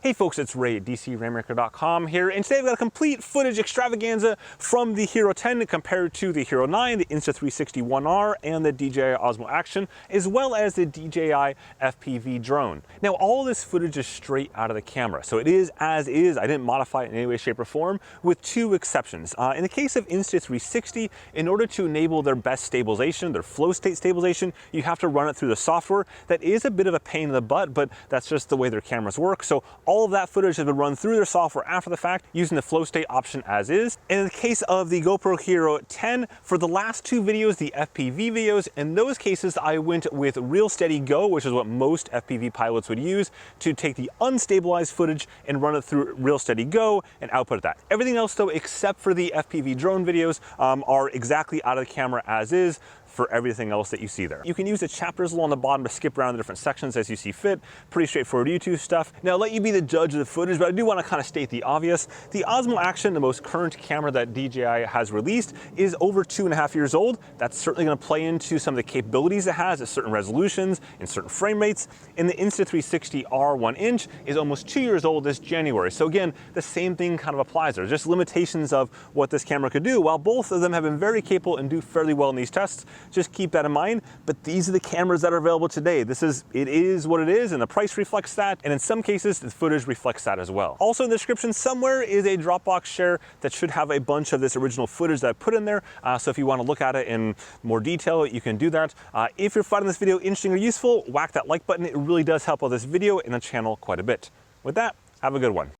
Hey folks, it's Ray at Rainmaker.com here, and today I've got a complete footage extravaganza from the Hero 10 compared to the Hero 9, the Insta360 1R, and the DJI OSMO Action, as well as the DJI FPV drone. Now, all of this footage is straight out of the camera, so it is as is. I didn't modify it in any way, shape, or form, with two exceptions. In the case of Insta360, in order to enable their best stabilization, their flow state stabilization, you have to run it through the software. That is a bit of a pain in the butt, but that's just the way their cameras work. So all of that footage has been run through their software after the fact using the flow state option as is. And in the case of the GoPro Hero 10, for the last two videos, the FPV videos, in those cases I went with Real Steady Go, which is what most FPV pilots would use to take the unstabilized footage and run it through Real Steady Go and output that. Everything else though, except for the FPV drone videos, are exactly out of the camera as is for everything else that you see there. You can use the chapters along the bottom to skip around the different sections as you see fit. Pretty straightforward YouTube stuff. Now, I'll let you be the judge of the footage, but I do want to kind of state the obvious. The Osmo Action, the most current camera that DJI has released, is over 2.5 years old. That's certainly going to play into some of the capabilities it has at certain resolutions and certain frame rates. And the Insta360 R 1-inch is almost 2 years old this January. So again, the same thing kind of applies. There's just limitations of what this camera could do. While both of them have been very capable and do fairly well in these tests, just keep that in mind. But these are the cameras that are available today. It is what it is, and the price reflects that, and in some cases the footage reflects that as well. Also in the description somewhere is a Dropbox share that should have a bunch of this original footage that I put in there, so if you want to look at it in more detail, you can do that. If you're finding this video interesting or useful, whack that like button. It really does help out this video and the channel quite a bit. With that, have a good one.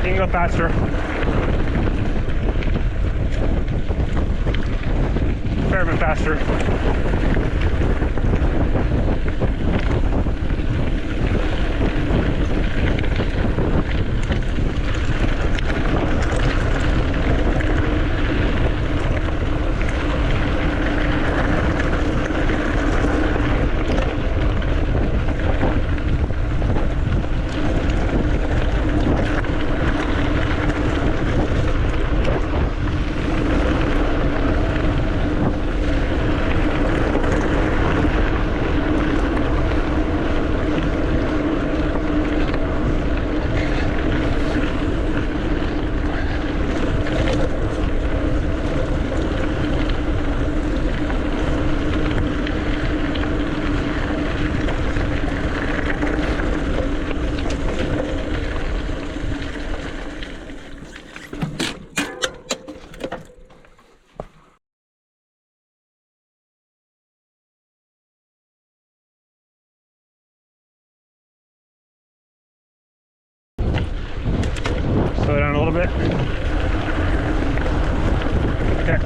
You can go faster. Fair bit faster. Slow down a little bit. Okay.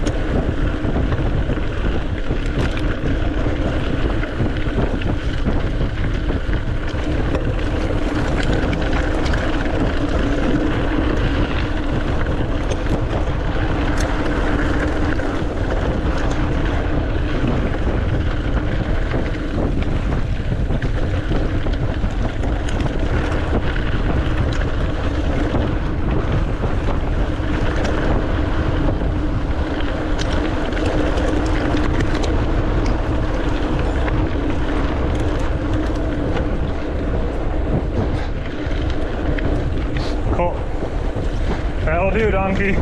Cool. That'll do, donkey.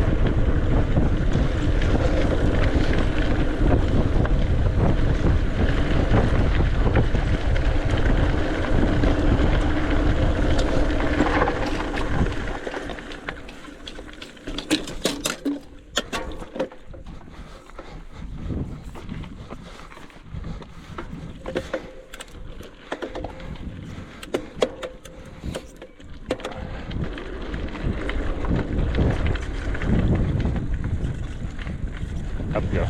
Up we go.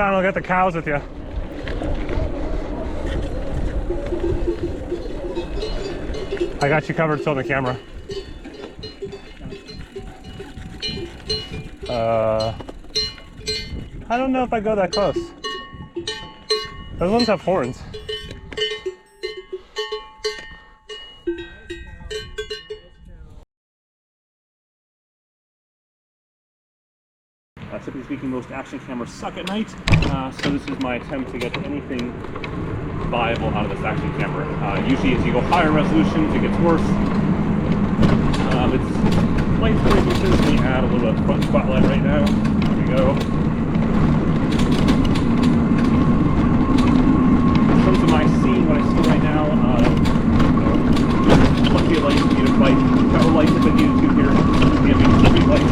down, I'll get the cows with you. I got you covered still on the camera. I don't know if I go that close. Those ones have horns. Typically speaking, most action cameras suck at night, so this is my attempt to get anything viable out of this action camera. Usually as you go higher resolutions, it gets worse. It's light pretty decent. Let me add a little bit of front spotlight right now. There we go. In terms of my scene, what I see right now, lucky light, speed of light, power lights if I needed to here, ambient street light.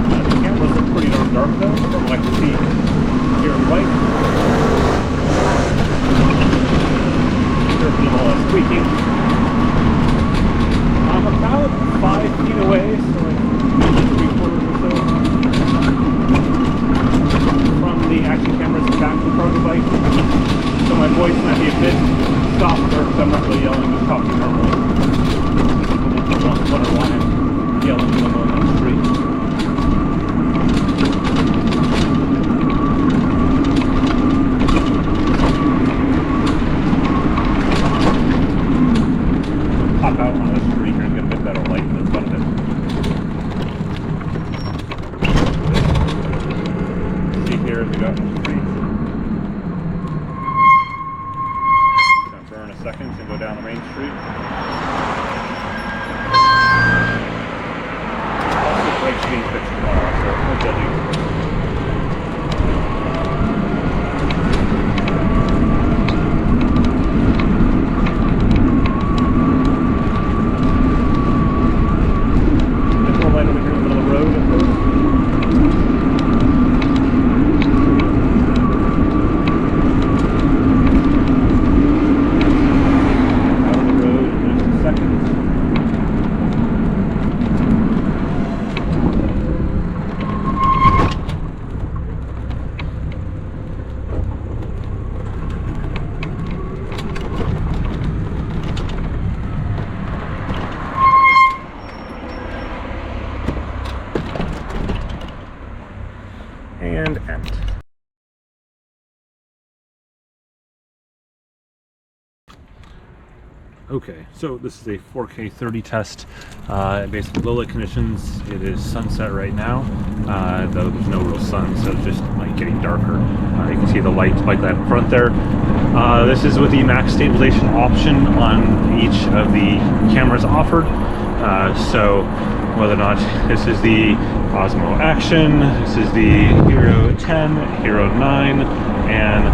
The cameras are pretty darn dark though, from what I can see here on the right. There's a little squeaking. I'm about 5 feet away, so like 3/4 or so from the action cameras and back to the pro bike. So my voice might be a bit softer because I'm not really yelling, just talking normally. People wonder why I'm yelling when I'm on the street. Pop out on the street here and get a bit better light in front of it. See here as we go up the street. Gonna burn a second and go down the main street. Also, brakes being fixed tomorrow, so no deadly. And end. Okay, so this is a 4K 30 test. Basically low light conditions. It is sunset right now, though there's no real sun, so it's just like getting darker. You can see the light like that in front there. This is with the max stabilization option on each of the cameras offered. So whether or not this is the OSMO Action, this is the Hero 10, Hero 9, and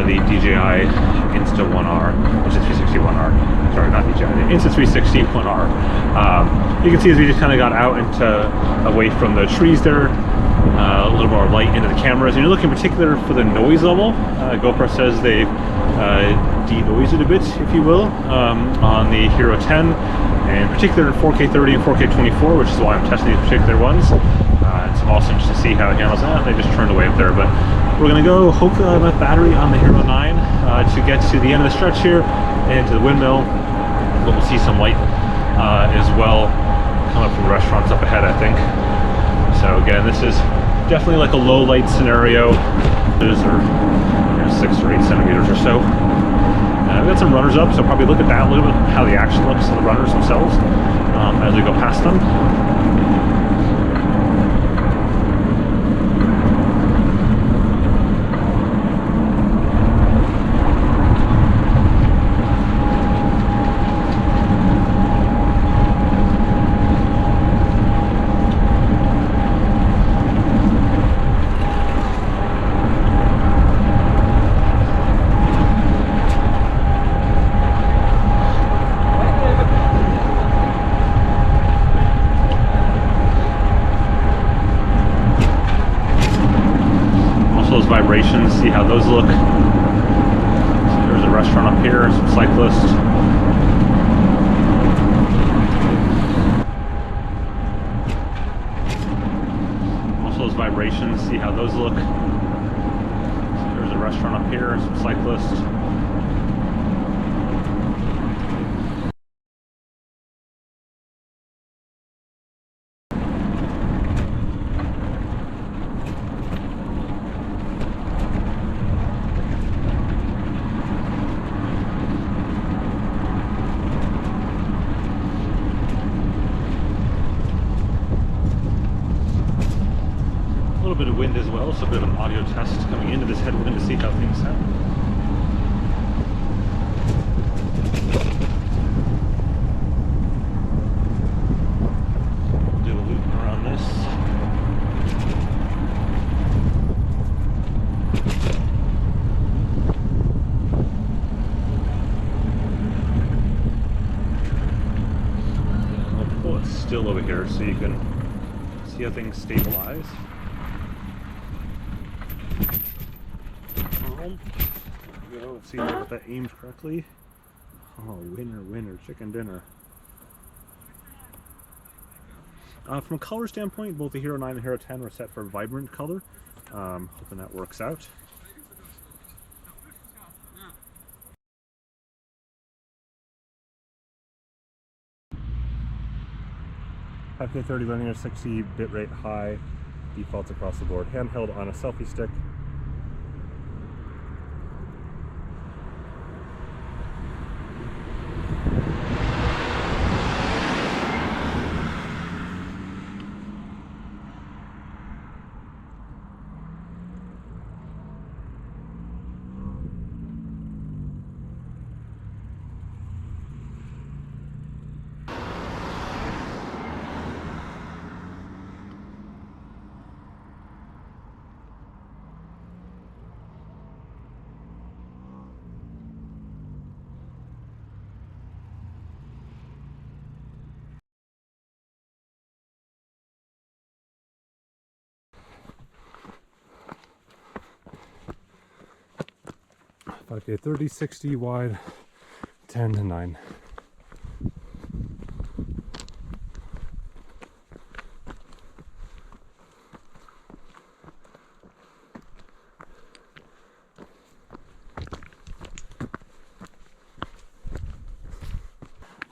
the DJI Insta 1R, Insta360 1R. Sorry, not DJI, the Insta360 1R. You can see as we just kind of got out into away from the trees there, a little more light into the cameras. And you're looking in particular for the noise level. GoPro says they've de-noised it a bit, if you will, on the Hero 10, and in particular in 4K 30 and 4K 24, which is why I'm testing these particular ones. It's awesome just to see how it handles that. They just turned away up there, but we're going to go hopefully on enough battery on the Hero 9 to get to the end of the stretch here and to the Windmill, but we'll see some light as well come up from the restaurants up ahead, I think. So again, this is definitely like a low light scenario. Those are 6 or 8 centimeters or so. We've got some runners up, so probably look at that a little bit, how the action looks on the runners themselves as we go past them. Vibrations, see how those look. So there's a restaurant up here, some cyclists. Also those vibrations, see how those look. So restaurant up here, some cyclists. A little bit of wind as well, so a bit of an audio test coming into this headwind to see how things sound. Do a loop around this. I'll pull it still over here so you can see how things stabilize. Let's see if that aims correctly. Oh, winner, winner, chicken dinner. From a color standpoint, both the Hero 9 and Hero 10 were set for vibrant color. Hoping that works out. $5K 30 linear 60 bitrate high defaults across the board. Handheld on a selfie stick. Okay, 30, 60 wide, 10 to 9.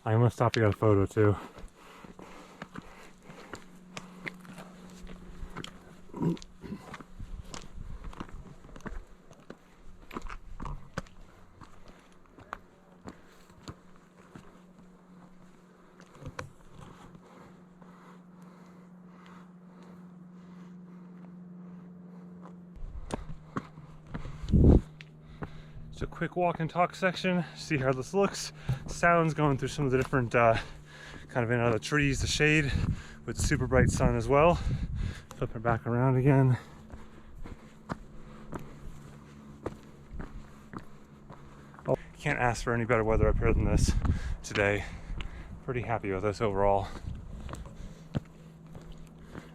I'm gonna stop to get a photo too. Just a quick walk and talk section, see how this looks. Sounds going through some of the different kind of in and out of the trees, the shade with super bright sun as well. Flip it back around again. Oh, can't ask for any better weather up here than this today. Pretty happy with this overall.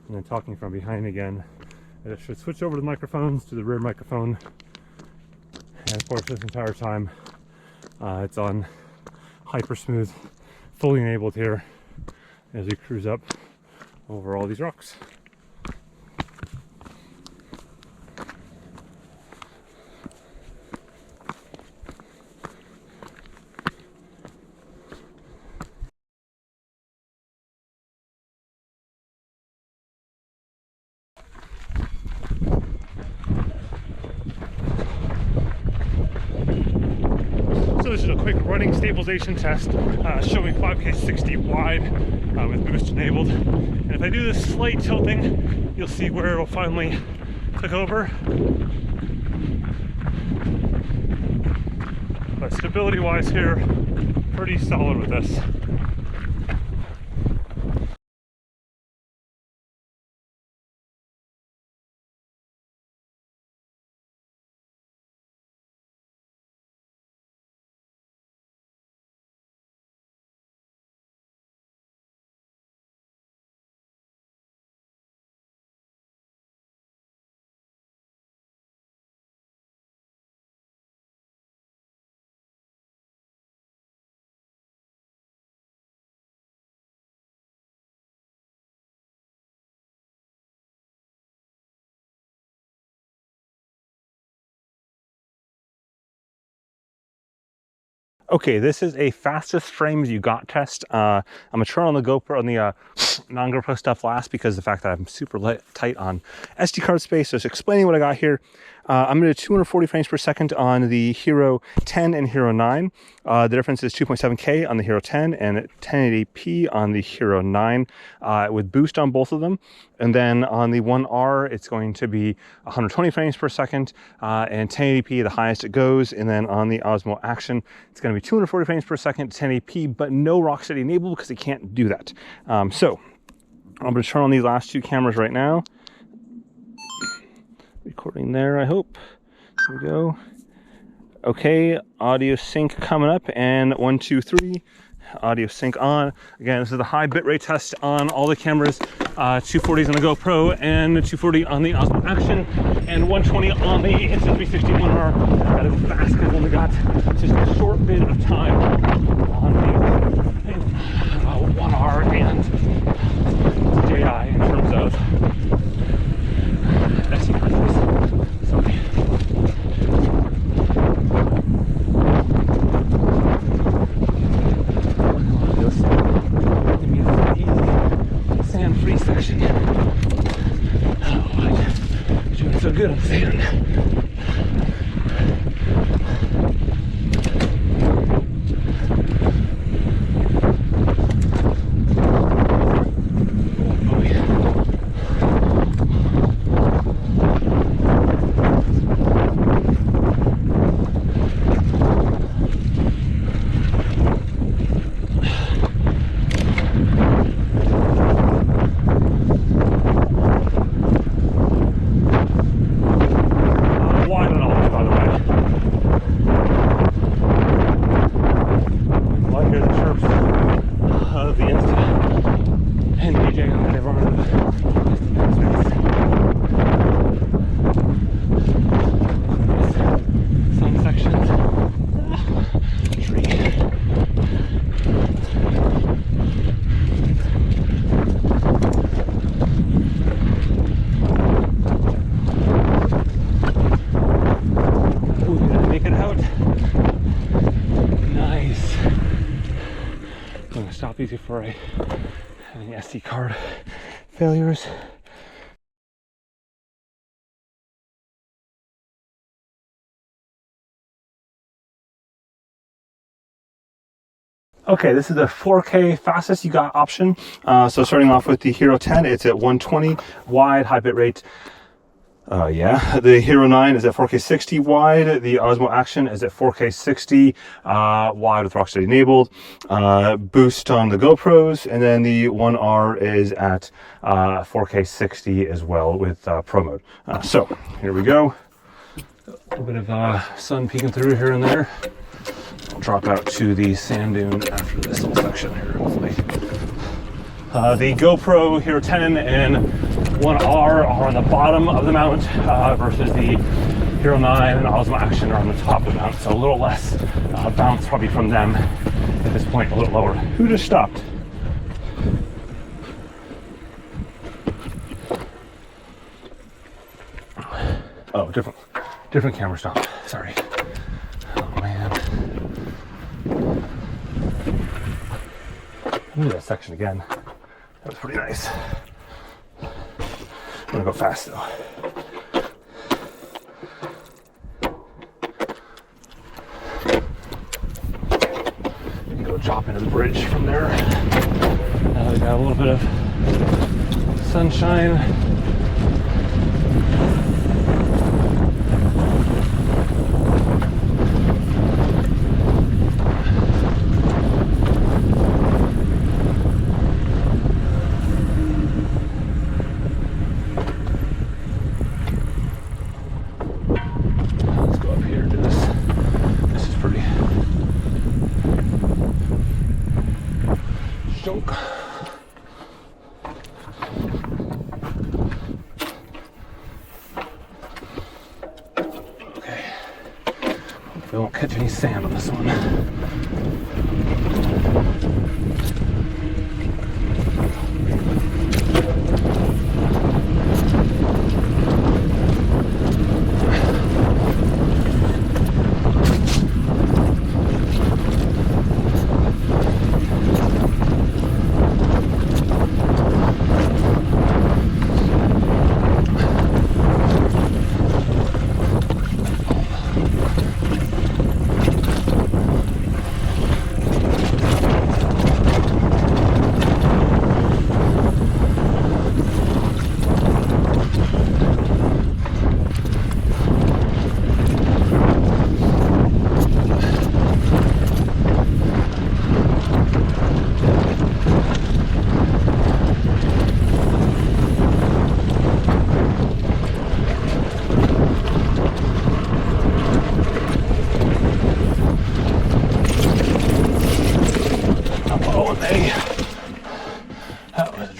And then talking from behind again, I should switch over the microphones to the rear microphone. And of course, this entire time it's on hyper smooth, fully enabled here as we cruise up over all these rocks. So this is a quick running stabilization test showing 5K 60 wide with boost enabled. And if I do this slight tilting, you'll see where it'll finally click over. But stability wise here, pretty solid with this. Okay, this is a fastest frames you got test. I'm gonna turn on the GoPro, on the non-GoPro stuff last because of the fact that I'm super tight on SD card space. So it's explaining what I got here. I'm gonna do 240 frames per second on the Hero 10 and Hero 9. The difference is 2.7K on the Hero 10 and 1080p on the Hero 9 with boost on both of them. And then on the 1R, it's going to be 120 frames per second and 1080p, the highest it goes. And then on the Osmo Action, it's going to be 240 frames per second, 1080p, but no Rocksteady enabled because they can't do that. So I'm going to turn on these last two cameras right now. Recording there, I hope. Here we go. Okay, audio sync coming up, and 1, 2, 3. Audio sync on. Again, this is the high bitrate test on all the cameras. 240s on the GoPro and 240 on the Osmo Action and 120 on the Insta360 1R. That is fast because I've only got just a short bit of time on the 1R and DJI in terms of SD cards. Sorry. Sand-free section. Oh, I'm doing so good on sand. Easy for any SD card failures. Okay, this is the 4K fastest you got option. So starting off with the Hero 10, it's at 120 wide, high bit rate. The Hero 9 is at 4K 60 wide. The Osmo Action is at 4K 60 wide with Rocksteady enabled. Boost on the GoPros, and then the 1R is at 4K 60 as well with Pro mode. So here we go. A little bit of sun peeking through here and there. I'll drop out to the sand dune after this little section here, hopefully. The GoPro Hero 10 and 1R are on the bottom of the mount versus the Hero 9 and Osmo Action are on the top of the mount, so a little less bounce probably from them at this point, a little lower. Who just stopped? Oh, different camera stop. Sorry. Oh man. Look at that section again. That was pretty nice. I'm gonna go fast though. You can go drop into the bridge from there. Now we got a little bit of sunshine. We won't catch any sand on this one.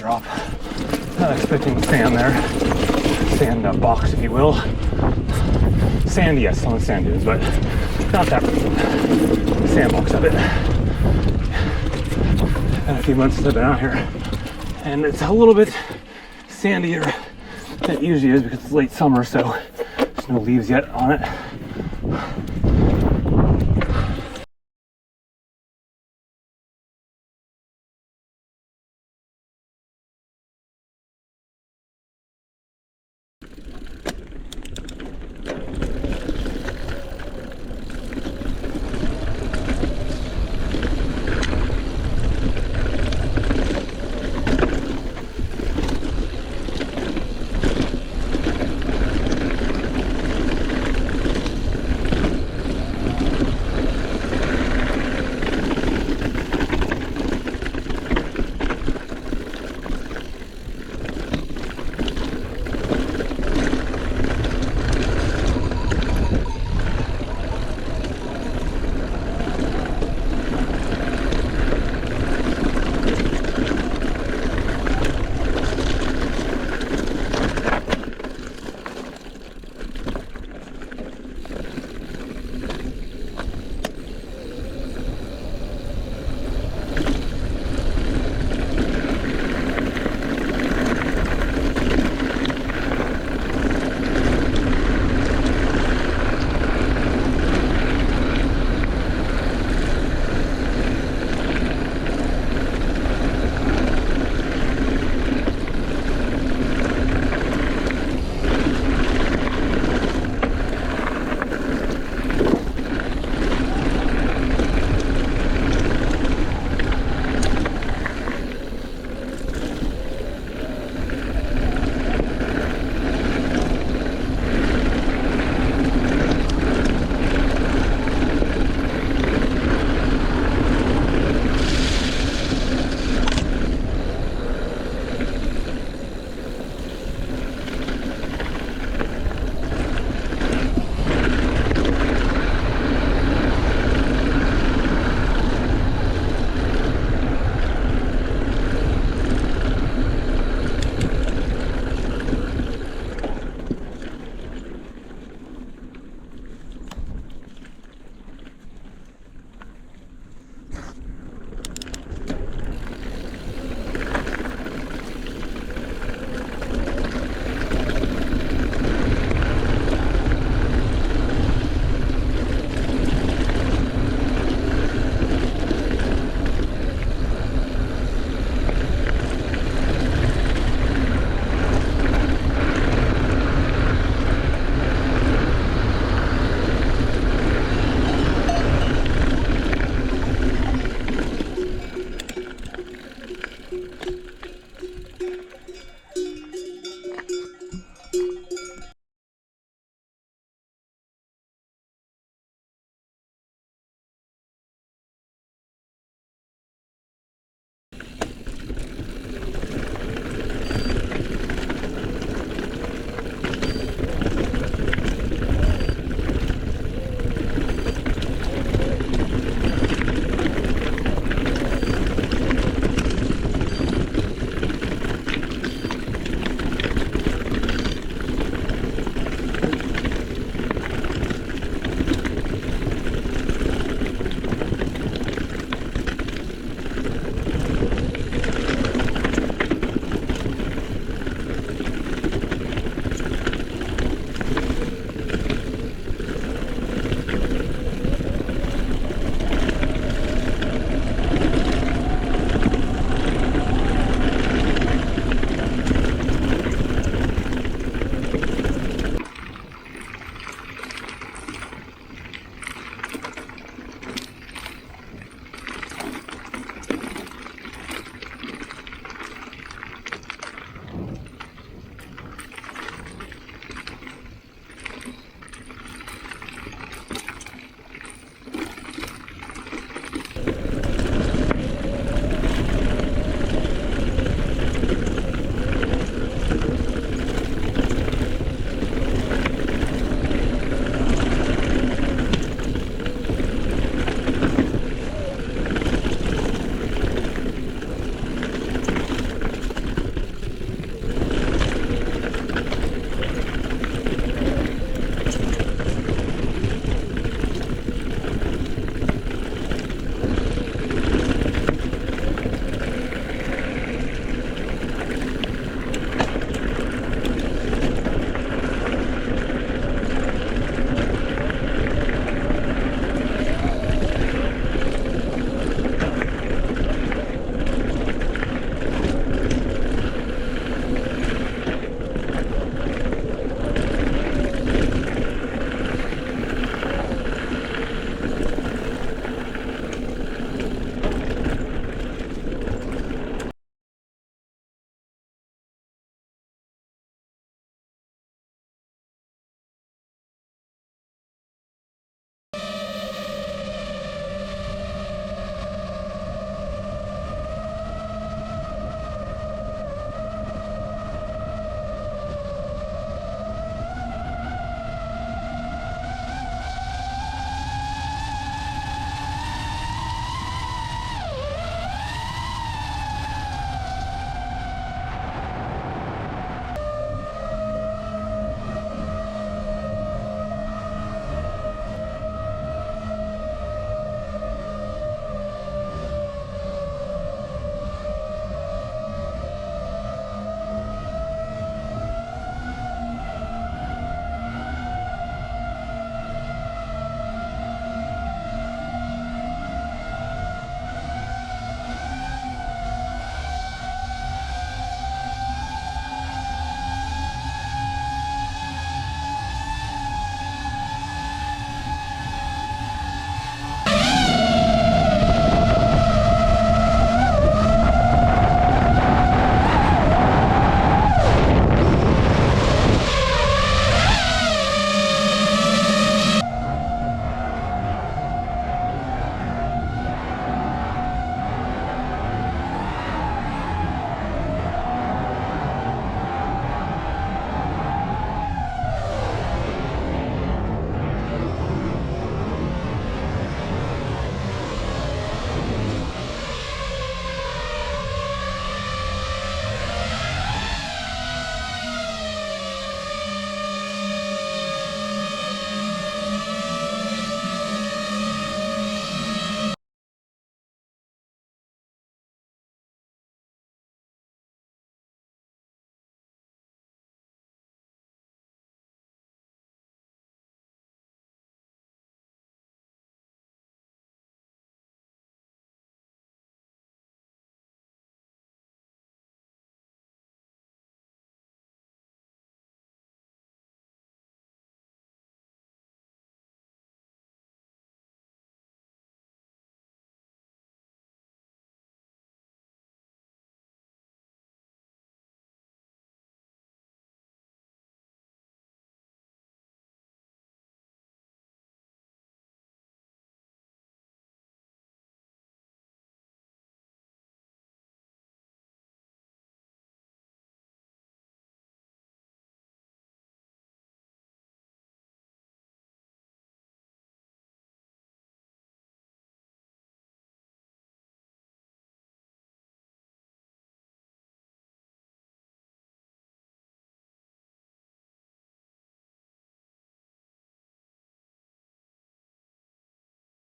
drop. Not expecting sand there. Sand box, if you will. Sand, yes, some sand is, but not that sandbox of it. And a few months since I've been out here, and it's a little bit sandier than it usually is because it's late summer, so there's no leaves yet on it.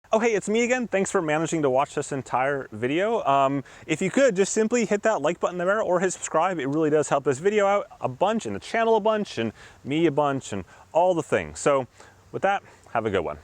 Oh, hey, it's me again. Thanks for managing to watch this entire video. If you could, just simply hit that like button there or hit subscribe. It really does help this video out a bunch and the channel a bunch and me a bunch and all the things. So with that, have a good one.